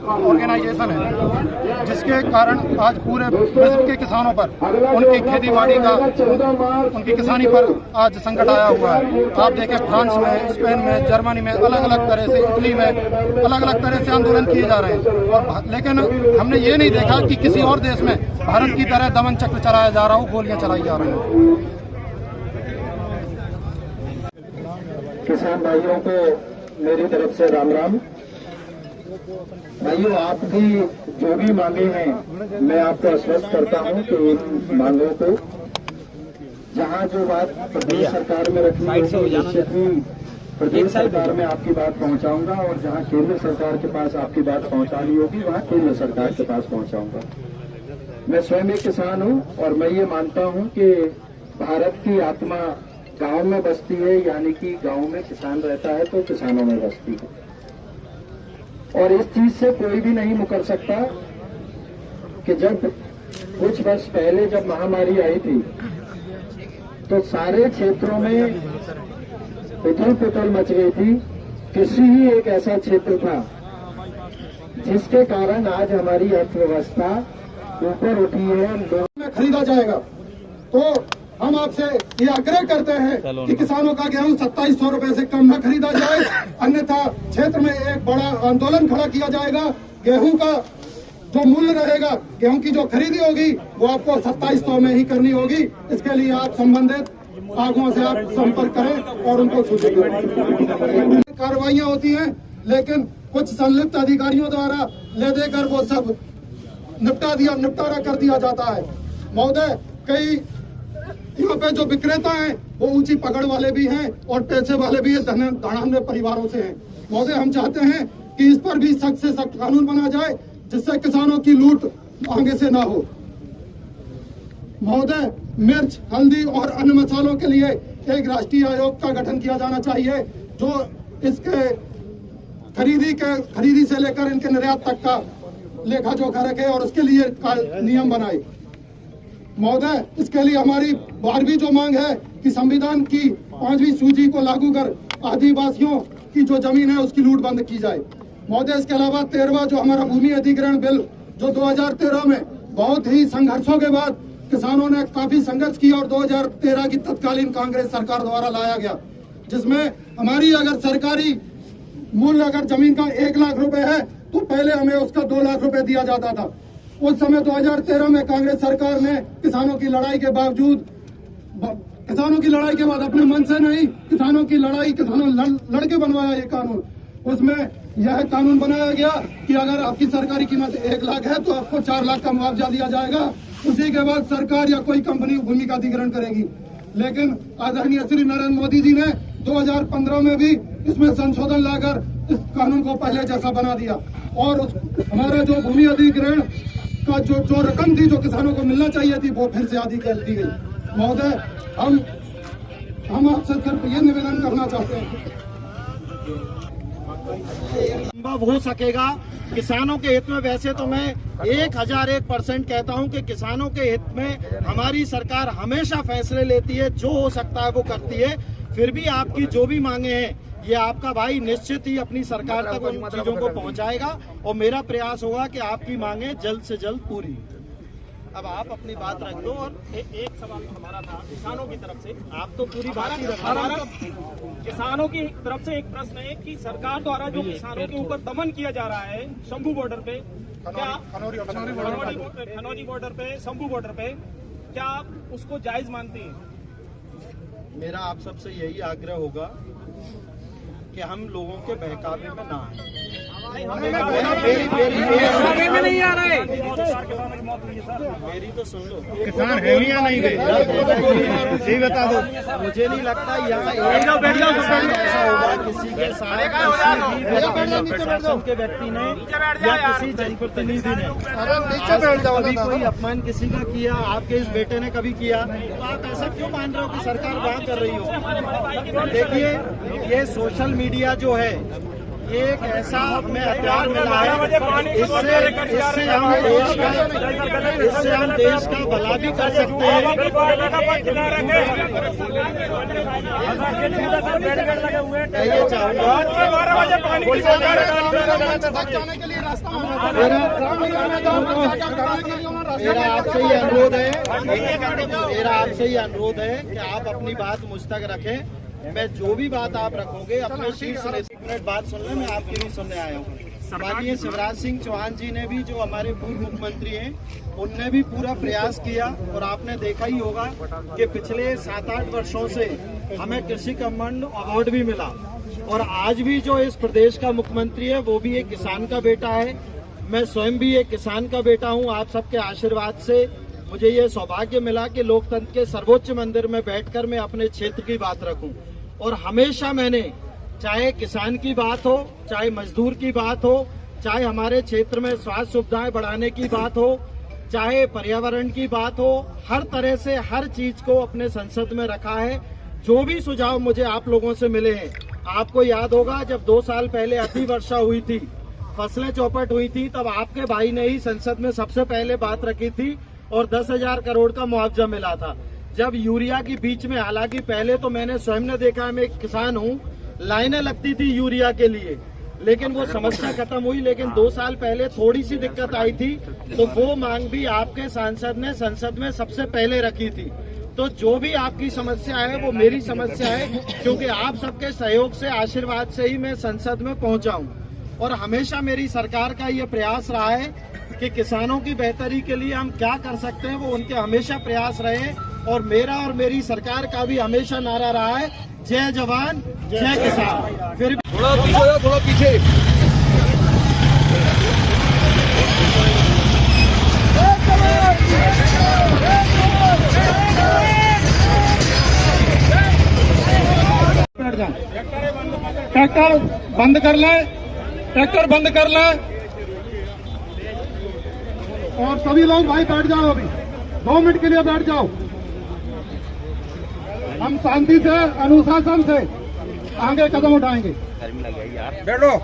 Organisation है, जिसके कारण आज पूरे विश्व के किसानों पर उनकी खेती बाड़ी का, उनकी किसानी पर आज संकट आया हुआ है। आप देखें फ्रांस में, स्पेन में, जर्मनी में अलग अलग तरह से, इटली में अलग अलग तरह से आंदोलन किए जा रहे हैं, और लेकिन हमने ये नहीं देखा कि किसी और देश में भारत की तरह दमन चक्र चलाया जा रहा हो, गोलियां चलाई जा रही हैं। किसान भाइयों को मेरी तरफ से राम राम। भाइयों, आपकी जो भी मांगे हैं मैं आपको आश्वस्त करता हूं कि इन मांगों को जहां जो बात प्रदेश सरकार में रखनी होगी निश्चित ही प्रदेश सरकार में आपकी बात पहुंचाऊंगा, और जहां केंद्र सरकार के पास आपकी बात पहुंचानी होगी वहां केंद्र सरकार के पास पहुंचाऊंगा। मैं स्वयं एक किसान हूं और मैं ये मानता हूं कि भारत की आत्मा गांव में बसती है, यानी कि गांव में किसान रहता है तो किसानों में बसती है। और इस चीज से कोई भी नहीं मुकर सकता कि जब कुछ वर्ष पहले जब महामारी आई थी तो सारे क्षेत्रों में उथल पुथल मच गई थी। कृषि ही एक ऐसा क्षेत्र था जिसके कारण आज हमारी अर्थव्यवस्था ऊपर उठी है, लोगों में खरीदा जाएगा। तो हम आपसे ये आग्रह करते हैं कि किसानों का गेहूं 2700 रुपए से कम न खरीदा जाए, अन्यथा क्षेत्र में एक बड़ा आंदोलन खड़ा किया जाएगा। गेहूं का जो मूल्य रहेगा, गेहूं की जो खरीदी होगी वो आपको 2700 में ही करनी होगी। इसके लिए आप संबंधित आगुओं से आप संपर्क करें और उनको सूचित करें। कार्रवाइयां होती हैं, लेकिन कुछ संलिप्त अधिकारियों द्वारा ले देकर वो सब निपटारा कर दिया जाता है। महोदय, कई यहाँ पे जो विक्रेता हैं वो ऊंची पकड़ वाले भी हैं और पैसे वाले भी हैं, धनाढ्य परिवारों से हैं। महोदय, हम चाहते हैं कि इस पर भी सख्त से सख्त कानून बना जाए जिससे किसानों की लूट आगे से ना हो। महोदय, मिर्च, हल्दी और अन्य मसालों के लिए एक राष्ट्रीय आयोग का गठन किया जाना चाहिए जो इसके खरीदी से लेकर इनके निर्यात तक का लेखा जोखा रखे और उसके लिए नियम बनाए। महोदय, इसके लिए हमारी 12वीं जो मांग है कि संविधान की 5वीं सूची को लागू कर आदिवासियों की जो जमीन है उसकी लूट बंद की जाए। महोदय, इसके अलावा 13वां जो हमारा भूमि अधिग्रहण बिल जो 2013 में बहुत ही संघर्षों के बाद किसानों ने काफी संघर्ष किया और 2013 की तत्कालीन कांग्रेस सरकार द्वारा लाया गया, जिसमें हमारी अगर सरकारी मूल्य अगर जमीन का 1 लाख रुपए है तो पहले हमें उसका 2 लाख रुपए दिया जाता था। उस समय 2013 में कांग्रेस सरकार ने किसानों की लड़ाई के बाद अपने मन से नहीं, किसानों की लड़ाई किसानों लड़के बनवाया ये कानून। उसमें यह कानून बनाया गया कि अगर आपकी सरकारी कीमत 1 लाख है तो आपको 4 लाख का मुआवजा दिया जाएगा। उसी के बाद सरकार या कोई कंपनी भूमि का अधिग्रहण करेगी। लेकिन आदरणीय श्री नरेंद्र मोदी जी ने 2015 में भी इसमें संशोधन लाकर इस कानून को पहले जैसा बना दिया और हमारा जो भूमि अधिग्रहण का जो रकम थी जो किसानों को मिलना चाहिए थी वो फिर से आधी कर दी गई। महोदय, हम आपसे सिर्फ ये निवेदन करना चाहते हैं, संभव हो सकेगा किसानों के हित में। वैसे तो मैं 1001% कहता हूं कि किसानों के हित में हमारी सरकार हमेशा फैसले लेती है, जो हो सकता है वो करती है। फिर भी आपकी जो भी मांगे हैं ये आपका भाई निश्चित ही अपनी सरकार तक उन चीजों को पहुंचाएगा और मेरा प्रयास होगा कि आपकी मांगे जल्द से जल्द पूरी। अब आप अपनी बात रख दो और एक सवाल हमारा था किसानों की तरफ से, आप तो पूरी बात ही रखा। किसानों की तरफ से एक प्रश्न है कि सरकार द्वारा जो किसानों के ऊपर दमन किया जा रहा है शंभू बॉर्डर पे, क्या खनौरी बॉर्डर पे, शंभू बॉर्डर पे, क्या आप उसको जायज मानते हैं? मेरा आप सबसे यही आग्रह होगा कि हम लोगों के बहकावे में ना आए। नहीं आ रहे, मेरी तो सुन लो। किसान है या नहीं गए यही बता दो। मुझे नहीं लगता यहाँ ऐसा होगा किसी के साथ प्रशासन के व्यक्ति ने या किसी जनप्रतिनिधि ने कभी कोई अपमान किसी का किया, आपके इस बेटे ने कभी किया, तो आप ऐसा क्यों मान रहे हो कि सरकार वहाँ कर रही हो? देखिए, ये सोशल मीडिया जो है एक ऐसा हमें हथियार मिला है, इससे हम देश का भला भी कर सकते हैं। ये चाहूंगा मेरा आपसे ही अनुरोध है कि आप अपनी बात मुझ तक रखें। मैं जो भी बात आप रखोगे अपने शीर्ष नेतृत्व बात सुन ले, मैं आपकी भी सुनने आया हूँ। माननीय शिवराज सिंह चौहान जी ने भी, जो हमारे पूर्व मुख्यमंत्री हैं, उनने भी पूरा प्रयास किया और आपने देखा ही होगा कि पिछले 7-8 वर्षों से हमें कृषि कम्बंड अवार्ड भी मिला। और आज भी जो इस प्रदेश का मुख्यमंत्री है वो भी एक किसान का बेटा है। मैं स्वयं भी एक किसान का बेटा हूँ। आप सबके आशीर्वाद से मुझे ये सौभाग्य मिला कि लोकतंत्र के सर्वोच्च मंदिर में बैठकर मैं अपने क्षेत्र की बात रखूं। और हमेशा मैंने, चाहे किसान की बात हो, चाहे मजदूर की बात हो, चाहे हमारे क्षेत्र में स्वास्थ्य सुविधाएं बढ़ाने की बात हो, चाहे पर्यावरण की बात हो, हर तरह से हर चीज को अपने संसद में रखा है। जो भी सुझाव मुझे आप लोगों से मिले हैं, आपको याद होगा जब 2 साल पहले अति वर्षा हुई थी, फसलें चौपट हुई थी, तब आपके भाई ने ही संसद में सबसे पहले बात रखी थी और 10,000 करोड़ का मुआवजा मिला था। जब यूरिया की बीच में, हालांकि पहले तो मैंने स्वयं ने देखा, मैं एक किसान हूँ, लाइनें लगती थी यूरिया के लिए, लेकिन वो समस्या खत्म हुई। लेकिन 2 साल पहले थोड़ी सी दिक्कत आई थी, तो वो मांग भी आपके सांसद ने संसद में सबसे पहले रखी थी। तो जो भी आपकी समस्या है वो मेरी समस्या है, क्योंकि आप सबके सहयोग से, आशीर्वाद से ही मैं संसद में पहुंचा हूं। और हमेशा मेरी सरकार का ये प्रयास रहा है कि किसानों की बेहतरी के लिए हम क्या कर सकते हैं, वो उनके हमेशा प्रयास रहे। और मेरा और मेरी सरकार का भी हमेशा नारा रहा है, जय जवान जय किसान। फिर थोड़ा पीछे ट्रैक्टर बंद कर ले, ट्रैक्टर बंद कर ले। और सभी लोग भाई बैठ जाओ, अभी 2 मिनट के लिए बैठ जाओ। हम शांति से, अनुशासन से आगे कदम उठाएंगे। बैठो।